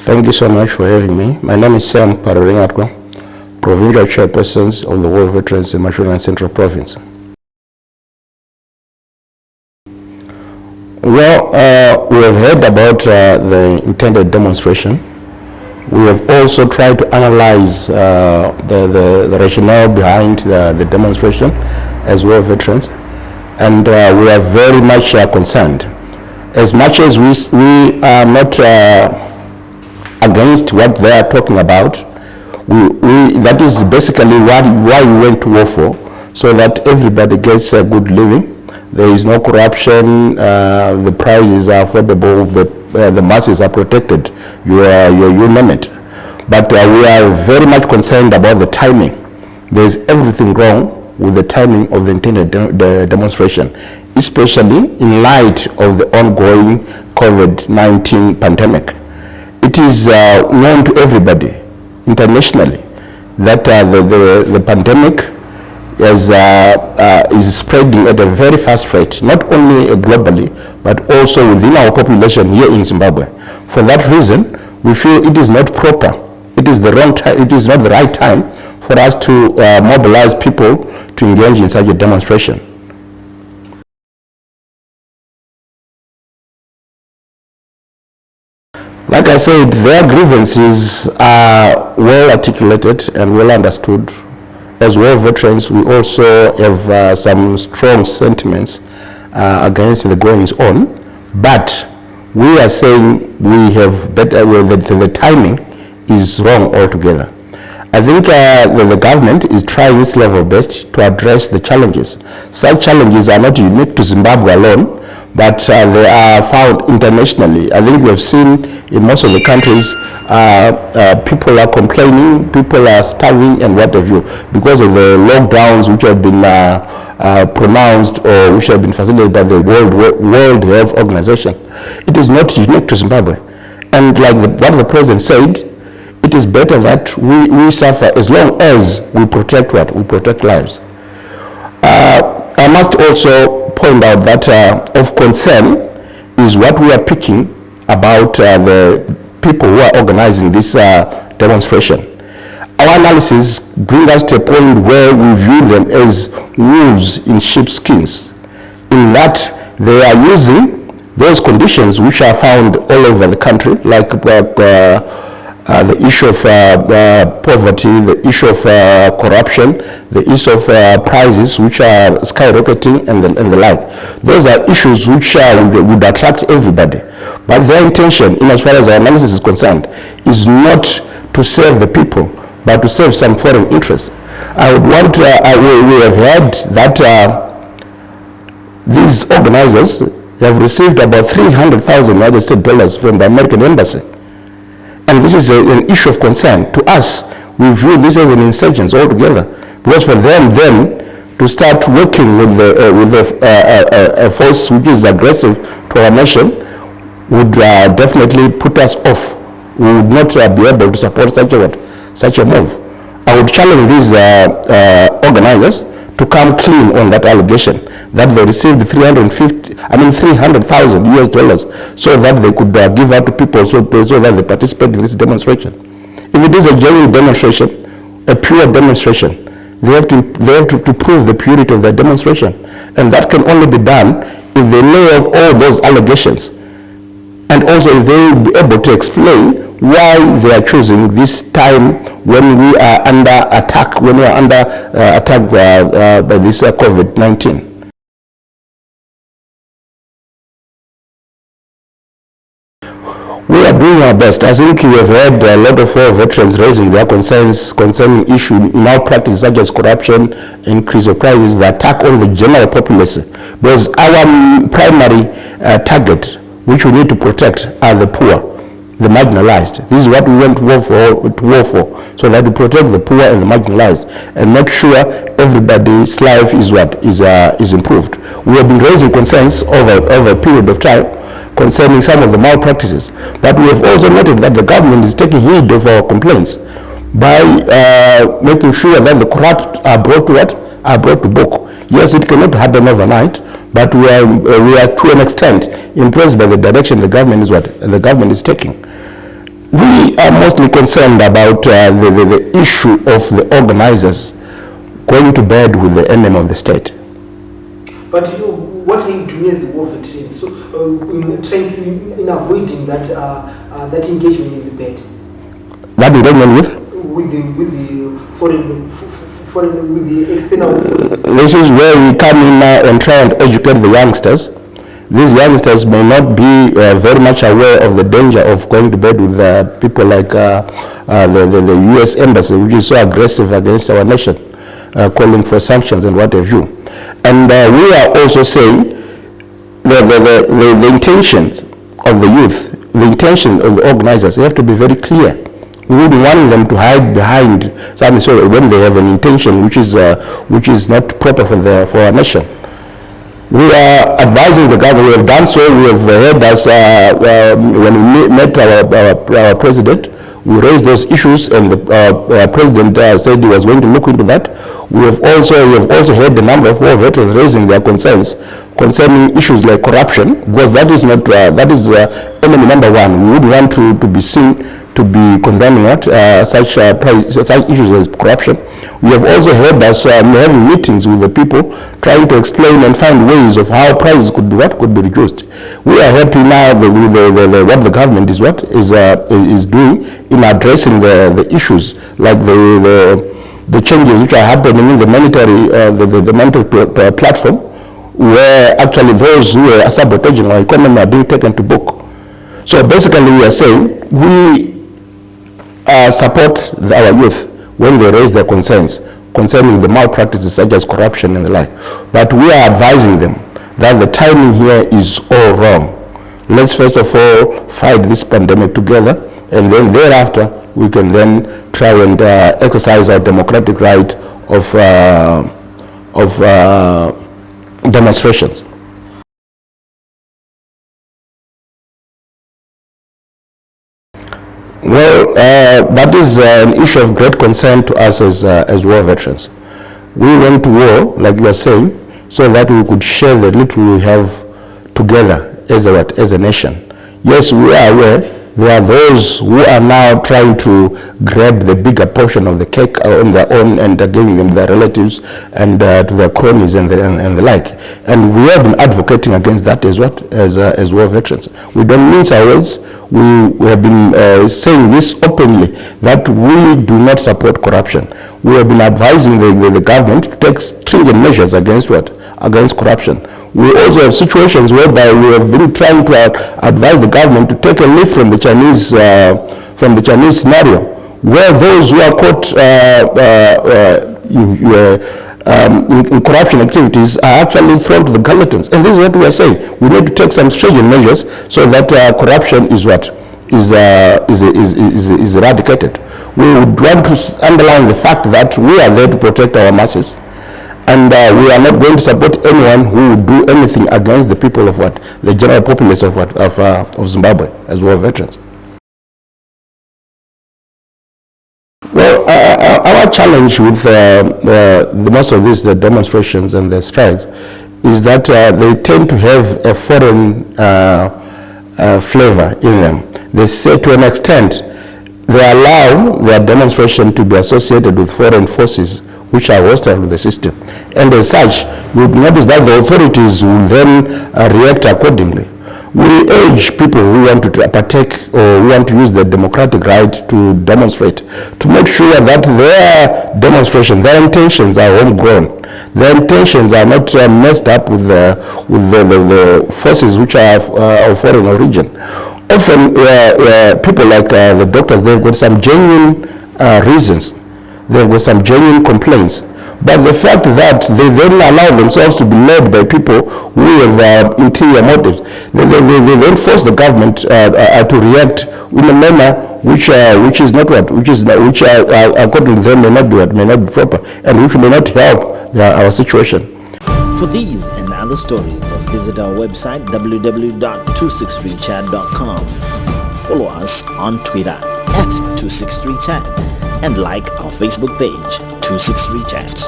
Thank you so much for having me. My name is Sam Pararingatko, Provincial Chairperson of the War Veterans in Mashonaland Central Province. Well, we have heard about the intended demonstration. We have also tried to analyze the rationale behind the demonstration as war veterans, and we are very much concerned. As much as we are not against what they are talking about, that is basically why we went to war for, so that everybody gets a good living. There is no corruption, the prices are affordable, the masses are protected, you name it. But we are very much concerned about the timing. There is everything wrong with the timing of the intended demonstration, especially in light of the ongoing COVID-19 pandemic. It is known to everybody internationally that the pandemic is spreading at a very fast rate, not only globally, but also within our population here in Zimbabwe. For that reason, we feel it is not proper, it is the wrong time, it is not the right time for us to mobilize people to engage in such a demonstration. Like I said, their grievances are well articulated and well understood. As war veterans, we also have some strong sentiments against the goings on, but we are saying we have better, the timing is wrong altogether. I think the government is trying its level best to address the challenges. Such challenges are not unique to Zimbabwe alone, but they are found internationally. I think we have seen in most of the countries, people are complaining, people are starving and what have you, because of the lockdowns which have been pronounced or which have been facilitated by the World Health Organization. It is not unique to Zimbabwe. And like what the president said, it is better that we suffer as long as we protect what? We protect lives. I must also point out that of concern is what we are picking about the people who are organizing this demonstration. Our analysis brings us to a point where we view them as wolves in sheepskins, in that they are using those conditions which are found all over the country, like the issue of poverty, the issue of corruption, the issue of prices which are skyrocketing and the like. Those are issues which would attract everybody. But their intention, in as far as our analysis is concerned, is not to serve the people, but to serve some foreign interests. I would want, we have heard that these organizers have received about $300,000 United States from the American Embassy. And this is an issue of concern. To us, we view this as an insurgency altogether. Because for them then to start working with a force which is aggressive to our nation would definitely put us off. We would not be able to support such a move. I would challenge these organizers to come clean on that allegation that they received $300,000 US so that they could give out to people so that they participate in this demonstration. If it is a genuine demonstration, a pure demonstration, they have to prove the purity of their demonstration, and that can only be done if they lay off all those allegations, and also if they will be able to explain why they are choosing this time when we are under attack, by this COVID-19. We are doing our best. I think we have heard a lot of our veterans raising their concerns concerning issues, malpractice such as corruption, increase of prices, the attack on the general populace. Because our primary target, which we need to protect, are the poor, the marginalized. This is what we went to war for, so that we protect the poor and the marginalized and make sure everybody's life is improved. We have been raising concerns over a period of time concerning some of the malpractices, but we have also noted that the government is taking heed of our complaints by making sure that the corrupt are brought to book. Yes, it cannot happen overnight, but we are to an extent impressed by the direction the government is taking. We are mostly concerned about the issue of the organizers going to bed with the enemy of the state. But what are you doing as the war veterans? So, in trying to, in avoiding that that engagement in the bed. That engagement with the foreign with the external forces. This is where we come in now and try and educate the youngsters. These youngsters may not be very much aware of the danger of going to bed with people like the U.S. Embassy, which is so aggressive against our nation, calling for sanctions and what have you. And we are also saying the intentions of the youth, the intention of the organizers, they have to be very clear. We wouldn't want them to hide behind something so when they have an intention which is not proper for our nation. We are advising the government. We have done so. We have heard us when we met our president. We raised those issues, and the president said he was going to look into that. We have also heard a number of war veterans raising their concerns concerning issues like corruption, because that is not that is enemy number one. We would want to be seen to be condemning such issues as corruption. We have also heard us having meetings with the people, trying to explain and find ways of how prices could be reduced. We are happy now with what the government is doing in addressing the issues like the changes which are happening in the monetary platform, where actually those who are sabotaging our economy are being taken to book. So basically, we are saying we support our youth when they raise their concerns concerning the malpractices such as corruption and the like. But we are advising them that the timing here is all wrong. Let's first of all fight this pandemic together, and then thereafter we can then try and exercise our democratic right of demonstrations. Well, that is an issue of great concern to us as war veterans. We went to war, like you are saying, so that we could share the little we have together as a nation. Yes, we are aware there are those who are now trying to grab the bigger portion of the cake on their own and giving them their relatives and to their cronies and the like. And we have been advocating against that as war veterans. We don't mince our words. We have been saying this openly, that we do not support corruption. We have been advising the government to take stringent measures against corruption. We also have situations whereby we have been trying to advise the government to take a leaf from the Chinese scenario, where those who are caught in corruption activities are actually thrown to the guillotines. And this is what we are saying. We need to take some stringent measures so that corruption is eradicated. We would want to underline the fact that we are there to protect our masses, and we are not going to support anyone who would do anything against the people of the general populace of Zimbabwe as war veterans. Well, our challenge with the most of these demonstrations and the strikes is that they tend to have a foreign flavor in them. They say to an extent they allow their demonstration to be associated with foreign forces which are hostile to the system. And as such, you would notice that the authorities will then react accordingly. We urge people who want to partake or who want to use their democratic right to demonstrate to make sure that their demonstration, their intentions are homegrown. Their intentions are not messed up with the forces which are of foreign origin. Often people like the doctors, they've got some genuine reasons. They've got some genuine complaints. But the fact that they then allow themselves to be led by people who have interior motives, they then force the government to react in a manner which is not according to them may not be proper, and which may not help our situation. For these and other stories, visit our website www.263chat.com. Follow us on Twitter @263chat and like our Facebook page 263chat.